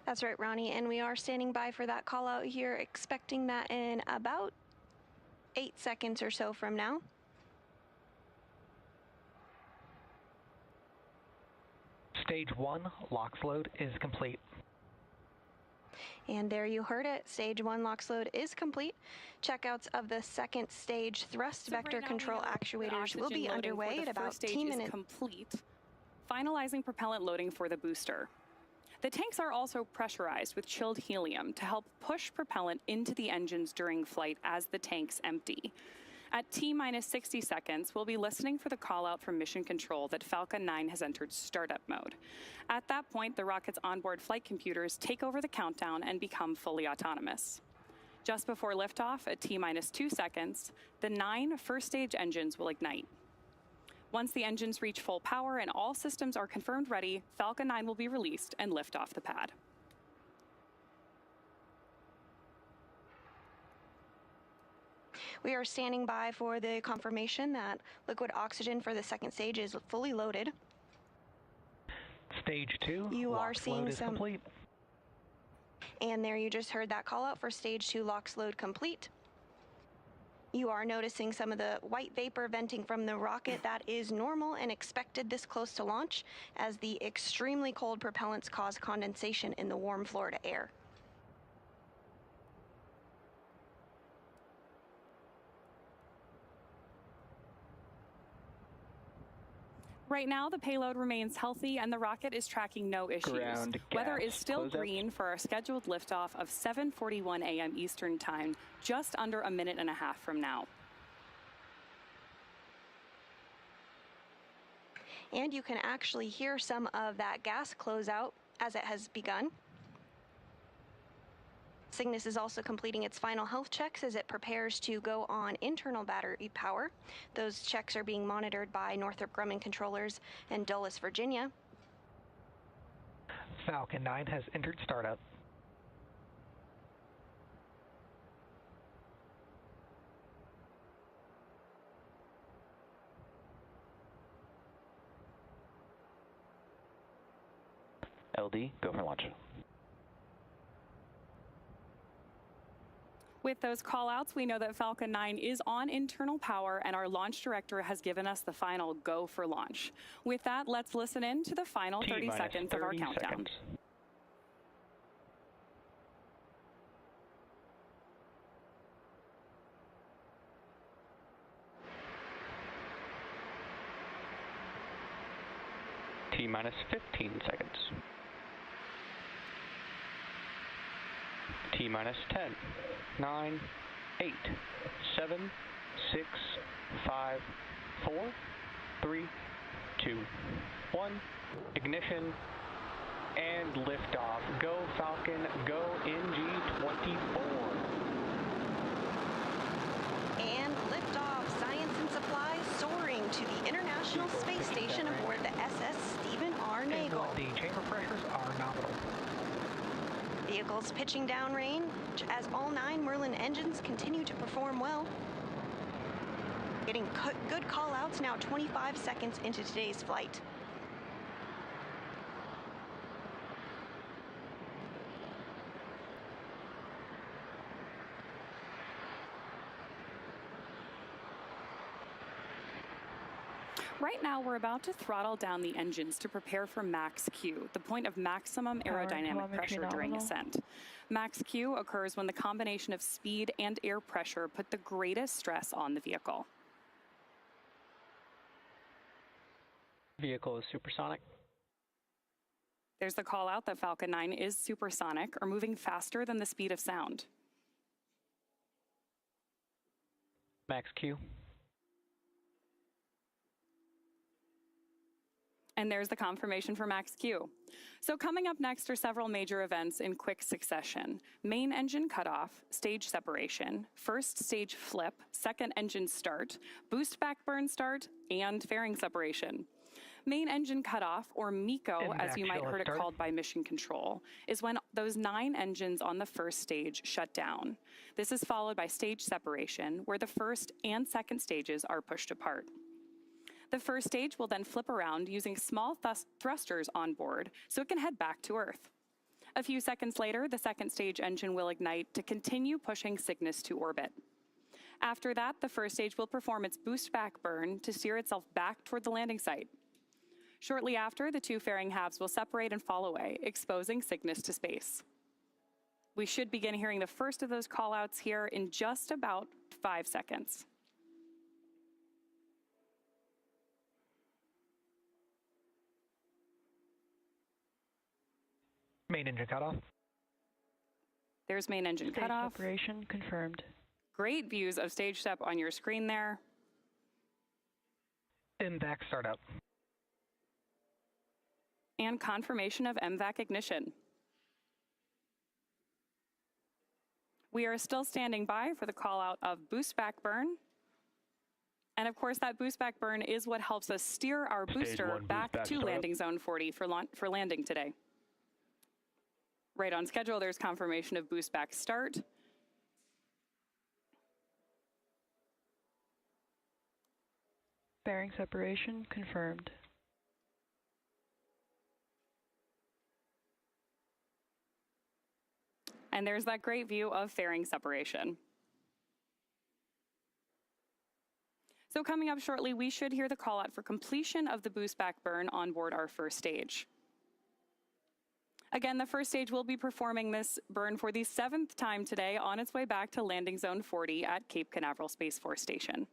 That's right, Ronnie, and we are standing by for that call out here, expecting that in about 8 seconds or so from now. Stage 1 LOX load is complete. And there you heard it. Stage 1 LOX load is complete. Checkouts of the second stage thrust vector control actuators will be underway at about 10 minutes. Complete. Finalizing propellant loading for the booster. The tanks are also pressurized with chilled helium to help push propellant into the engines during flight as the tanks empty. At T-minus 60 seconds, we'll be listening for the call out from Mission Control that Falcon 9 has entered startup mode. At that point, the rocket's onboard flight computers take over the countdown and become fully autonomous. Just before liftoff, at T-minus 2 seconds, the 9 first-stage engines will ignite. Once the engines reach full power and all systems are confirmed ready, Falcon 9 will be released and lift off the pad. We are standing by for the confirmation that liquid oxygen for the second stage is fully loaded. Stage 2 you are LOX seeing load is complete. And there you just heard that call out for stage 2 LOX load complete. You are noticing some of the white vapor venting from the rocket. That is normal and expected this close to launch, as the extremely cold propellants cause condensation in the warm Florida air. Right now, the payload remains healthy and the rocket is tracking no issues. Weather is still green for our scheduled liftoff of 7:41 a.m. Eastern Time, just under a minute and a half from now. And you can actually hear some of that gas closeout as it has begun. Cygnus is also completing its final health checks as it prepares to go on internal battery power. Those checks are being monitored by Northrop Grumman controllers in Dulles, Virginia. Falcon 9 has entered startup. LD, go for launch. With those call-outs, we know that Falcon 9 is on internal power, and our launch director has given us the final go for launch. With that, let's listen in to the final 30 seconds of our countdown. T-minus 15 seconds. T-minus 10, 9, 8, 7, 6, 5, 4, 3, 2, 1. Ignition and liftoff. Go Falcon, go NG-24. And liftoff, science and supplies soaring to the International Space Station aboard the SS Stephen R. Nagel. The chamber pressures are nominal. Vehicles pitching downrange as all 9 Merlin engines continue to perform well. Getting good call-outs now 25 seconds into today's flight. Right now, we're about to throttle down the engines to prepare for max Q, the point of maximum aerodynamic pressure during ascent. Max Q occurs when the combination of speed and air pressure put the greatest stress on the vehicle. Vehicle is supersonic. There's the call out that Falcon 9 is supersonic, or moving faster than the speed of sound. Max Q. And there's the confirmation for max Q. So coming up next are several major events in quick succession. Main engine cutoff, stage separation, first stage flip, second engine start, boost backburn start, and fairing separation. Main engine cutoff, or MECO, as you might heard it called by Mission Control, is when those 9 engines on the first stage shut down. This is followed by stage separation, where the first and second stages are pushed apart. The first stage will then flip around using small thrusters on board so it can head back to Earth. A few seconds later, the second stage engine will ignite to continue pushing Cygnus to orbit. After that, the first stage will perform its boost back burn to steer itself back toward the landing site. Shortly after, the two fairing halves will separate and fall away, exposing Cygnus to space. We should begin hearing the first of those callouts here in just about 5 seconds. Main engine cutoff. There's main engine Stage cutoff. separation confirmed. Great views of stage step on your screen there. MVAC startup. And confirmation of MVAC ignition. We are still standing by for the call out of boost back burn. And of course, that boost back burn is what helps us steer our booster back to landing zone 40 for landing today. Right on schedule, there's confirmation of boost back start. Bearing separation confirmed. And there's that great view of fairing separation. So coming up shortly, we should hear the call out for completion of the boost back burn on board our first stage. Again, the first stage will be performing this burn for the 7th time today on its way back to landing zone 40 at Cape Canaveral Space Force Station.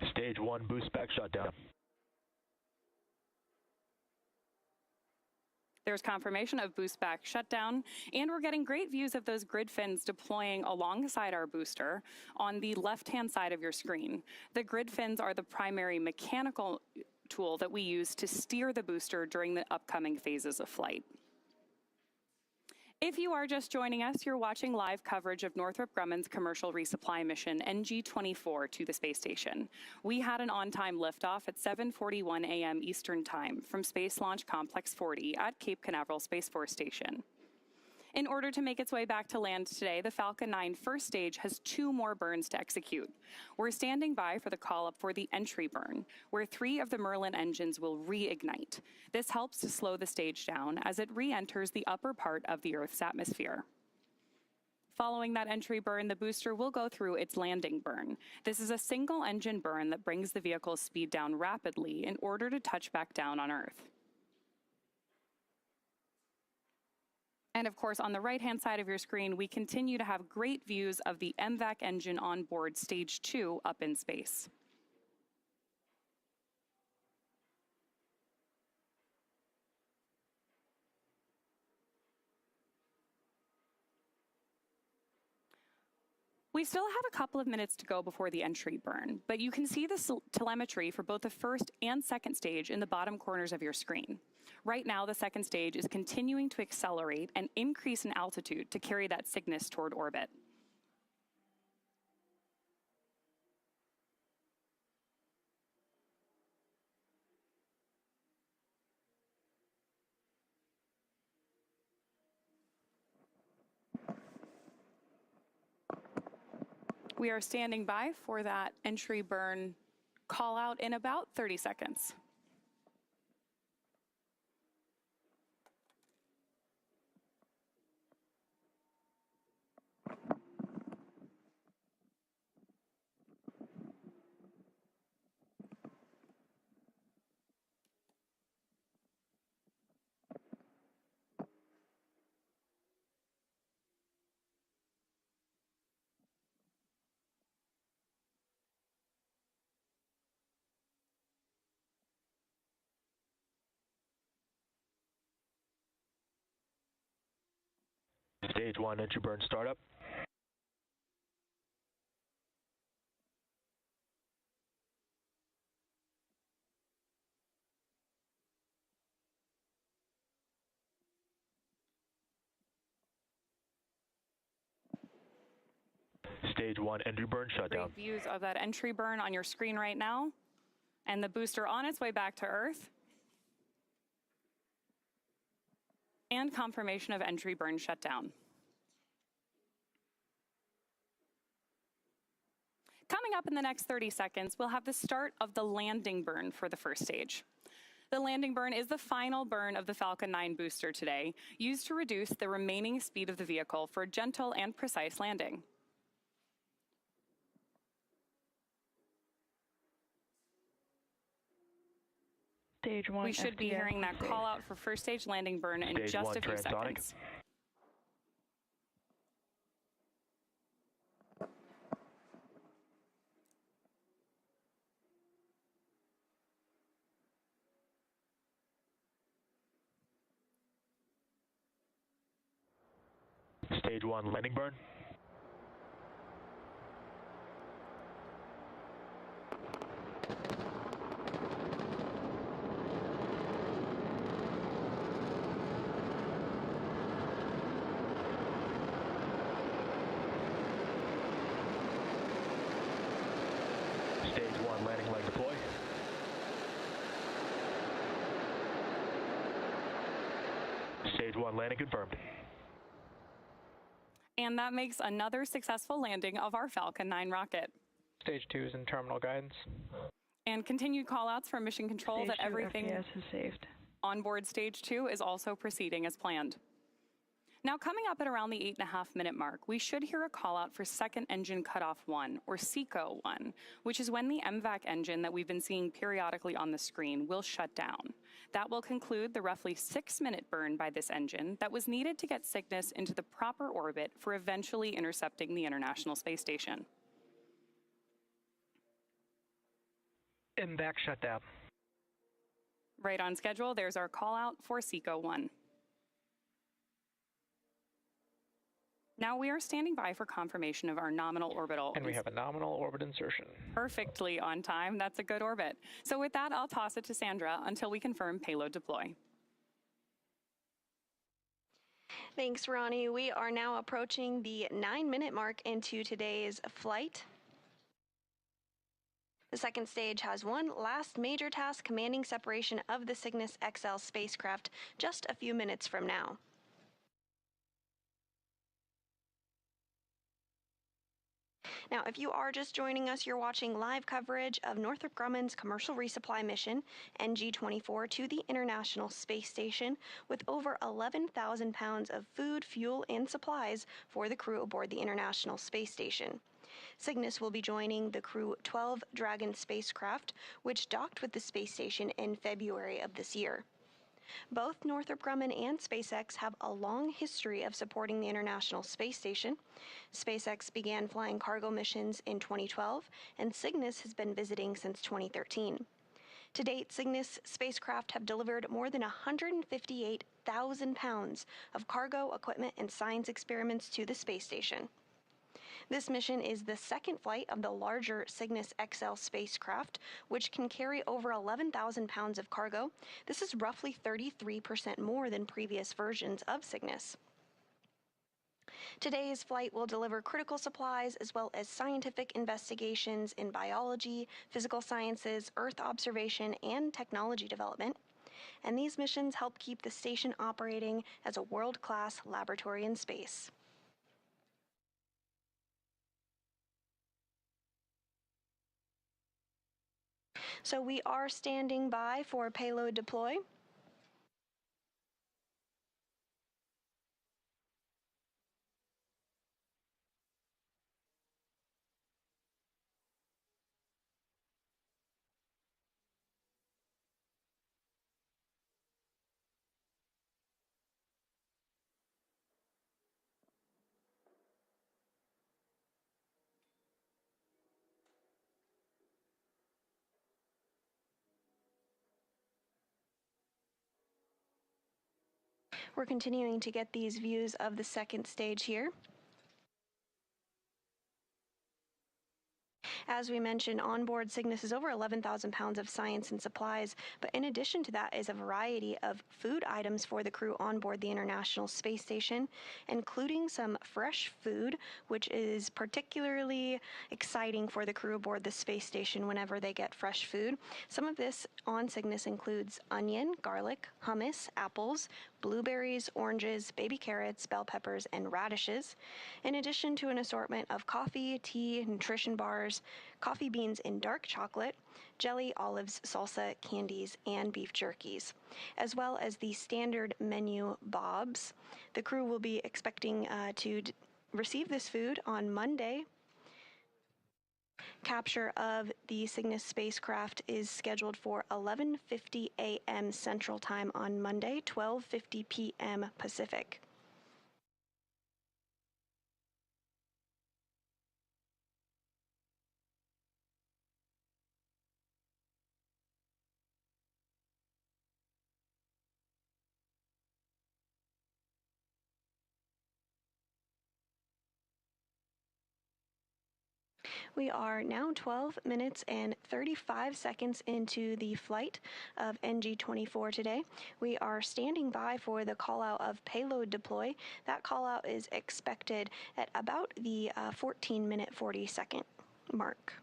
Stage 1 boost back shutdown. There's confirmation of boost back shutdown, and we're getting great views of those grid fins deploying alongside our booster on the left-hand side of your screen. The grid fins are the primary mechanical tool that we use to steer the booster during the upcoming phases of flight. If you are just joining us, you're watching live coverage of Northrop Grumman's commercial resupply mission NG-24 to the space station. We had an on-time liftoff at 7:41 a.m. Eastern Time from Space Launch Complex 40 at Cape Canaveral Space Force Station. In order to make its way back to land today, the Falcon 9 first stage has 2 more burns to execute. We're standing by for the call-up for the entry burn, where 3 of the Merlin engines will reignite. This helps to slow the stage down as it re-enters the upper part of the Earth's atmosphere. Following that entry burn, the booster will go through its landing burn. This is a single engine burn that brings the vehicle's speed down rapidly in order to touch back down on Earth. And of course, on the right-hand side of your screen, we continue to have great views of the MVAC engine on board Stage 2 up in space. We still have a couple of minutes to go before the entry burn, but you can see the telemetry for both the first and second stage in the bottom corners of your screen. Right now, the second stage is continuing to accelerate and increase in altitude to carry that Cygnus toward orbit. We are standing by for that entry burn call out in about 30 seconds. Stage 1 entry burn startup. Stage 1 entry burn shutdown. Great views of that entry burn on your screen right now, and the booster on its way back to Earth. And confirmation of entry burn shutdown. Coming up in the next 30 seconds, we'll have the start of the landing burn for the first stage. The landing burn is the final burn of the Falcon 9 booster today, used to reduce the remaining speed of the vehicle for gentle and precise landing. Stage 1 We should be FDS hearing that safe. call out for first stage landing burn in Stage just 1 a few transonic. seconds. Stage 1 landing burn. Stage 1 landing leg deploy. Stage 1 landing confirmed. And that makes another successful landing of our Falcon 9 rocket. Stage 2 is in terminal guidance. And continued callouts from mission control Stage that 2 everything FDS is saved. on board stage 2 is also proceeding as planned. Now, coming up at around the 8.5-minute mark, we should hear a call out for second engine cutoff 1, or SECO 1, which is when the MVAC engine that we've been seeing periodically on the screen will shut down. That will conclude the roughly 6-minute burn by this engine that was needed to get Cygnus into the proper orbit for eventually intercepting the International Space Station. MVAC shutdown. Right on schedule, there's our call out for SECO 1. Now we are standing by for confirmation of our nominal orbital. And we have a nominal orbit insertion. Perfectly on time. That's a good orbit. So with that, I'll toss it to Sandra until we confirm payload deploy. Thanks, Ronnie. We are now approaching the 9-minute mark into today's flight. The second stage has one last major task, commanding separation of the Cygnus XL spacecraft just a few minutes from now. Now, if you are just joining us, you're watching live coverage of Northrop Grumman's commercial resupply mission, NG-24, to the International Space Station, with over 11,000 pounds of food, fuel, and supplies for the crew aboard the International Space Station. Cygnus will be joining the Crew 12 Dragon spacecraft, which docked with the space station in February of this year. Both Northrop Grumman and SpaceX have a long history of supporting the International Space Station. SpaceX began flying cargo missions in 2012, and Cygnus has been visiting since 2013. To date, Cygnus spacecraft have delivered more than 158,000 pounds of cargo, equipment, and science experiments to the space station. This mission is the second flight of the larger Cygnus XL spacecraft, which can carry over 11,000 pounds of cargo. This is roughly 33% more than previous versions of Cygnus. Today's flight will deliver critical supplies as well as scientific investigations in biology, physical sciences, Earth observation, and technology development. And these missions help keep the station operating as a world-class laboratory in space. So we are standing by for payload deploy. We're continuing to get these views of the second stage here. As we mentioned, onboard Cygnus is over 11,000 pounds of science and supplies, but in addition to that is a variety of food items for the crew onboard the International Space Station, including some fresh food, which is particularly exciting for the crew aboard the space station whenever they get fresh food. Some of this on Cygnus includes onion, garlic, hummus, apples, blueberries, oranges, baby carrots, bell peppers, and radishes, in addition to an assortment of coffee, tea, nutrition bars, coffee beans in dark chocolate, jelly, olives, salsa, candies, and beef jerkies, as well as the standard menu bobs. The crew will be expecting to receive this food on Monday. Capture of the Cygnus spacecraft is scheduled for 11:50 a.m. Central Time on Monday, 12:50 p.m. Pacific. We are now 12 minutes and 35 seconds into the flight of NG-24 today. We are standing by for the call out of payload deploy. That call out is expected at about the 14-minute 40-second mark.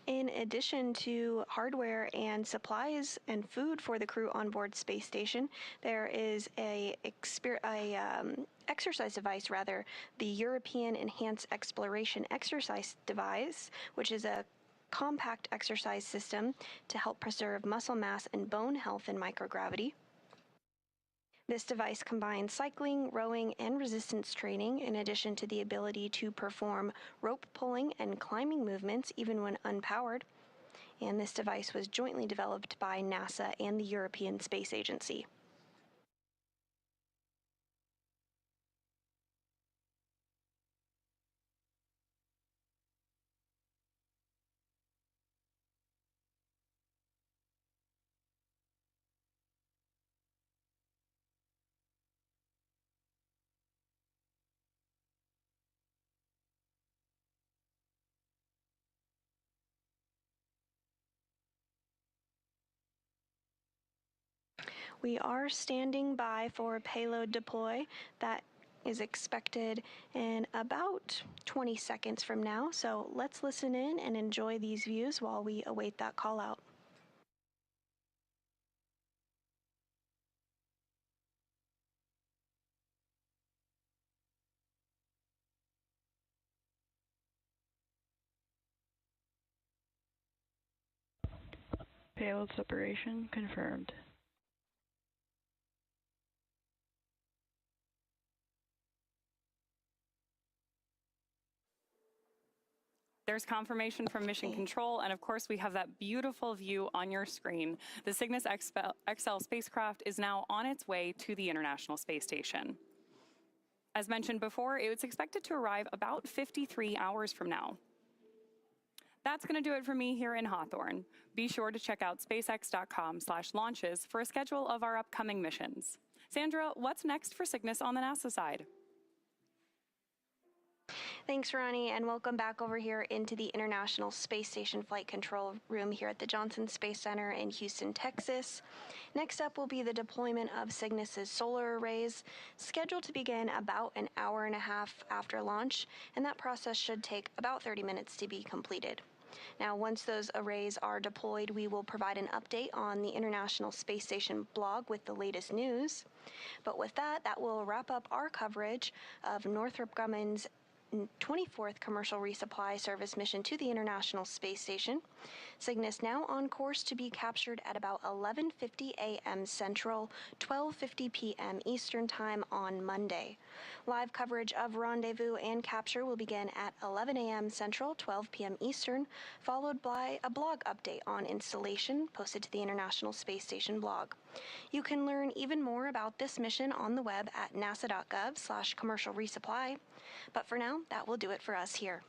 In addition to hardware and supplies and food for the crew on board space station, there is a exercise device, the European Enhanced Exploration Exercise Device, which is a compact exercise system to help preserve muscle mass and bone health in microgravity. This device combines cycling, rowing, and resistance training, in addition to the ability to perform rope pulling and climbing movements even when unpowered. And this device was jointly developed by NASA and the European Space Agency. We are standing by for payload deploy. That is expected in about 20 seconds from now. So let's listen in and enjoy these views while we await that call out. Payload separation confirmed. There's confirmation from Mission Control, and of course we have that beautiful view on your screen. The Cygnus XL spacecraft is now on its way to the International Space Station. As mentioned before, it was expected to arrive about 53 hours from now. That's going to do it for me here in Hawthorne. Be sure to check out spacex.com/launches for a schedule of our upcoming missions. Sandra, what's next for Cygnus on the NASA side? Thanks, Ronnie, and welcome back over here into the International Space Station Flight Control Room here at the Johnson Space Center in Houston, Texas. Next up will be the deployment of Cygnus's solar arrays, scheduled to begin about an hour and a half after launch, and that process should take about 30 minutes to be completed. Now, once those arrays are deployed, we will provide an update on the International Space Station blog with the latest news. But with that, that will wrap up our coverage of Northrop Grumman's 24th commercial resupply service mission to the International Space Station. Cygnus now on course to be captured at about 11:50 a.m. Central, 12:50 p.m. Eastern Time on Monday. Live coverage of rendezvous and capture will begin at 11 a.m. Central, 12 p.m. Eastern, followed by a blog update on installation posted to the International Space Station blog. You can learn even more about this mission on the web at nasa.gov/commercial resupply. But for now, that will do it for us here.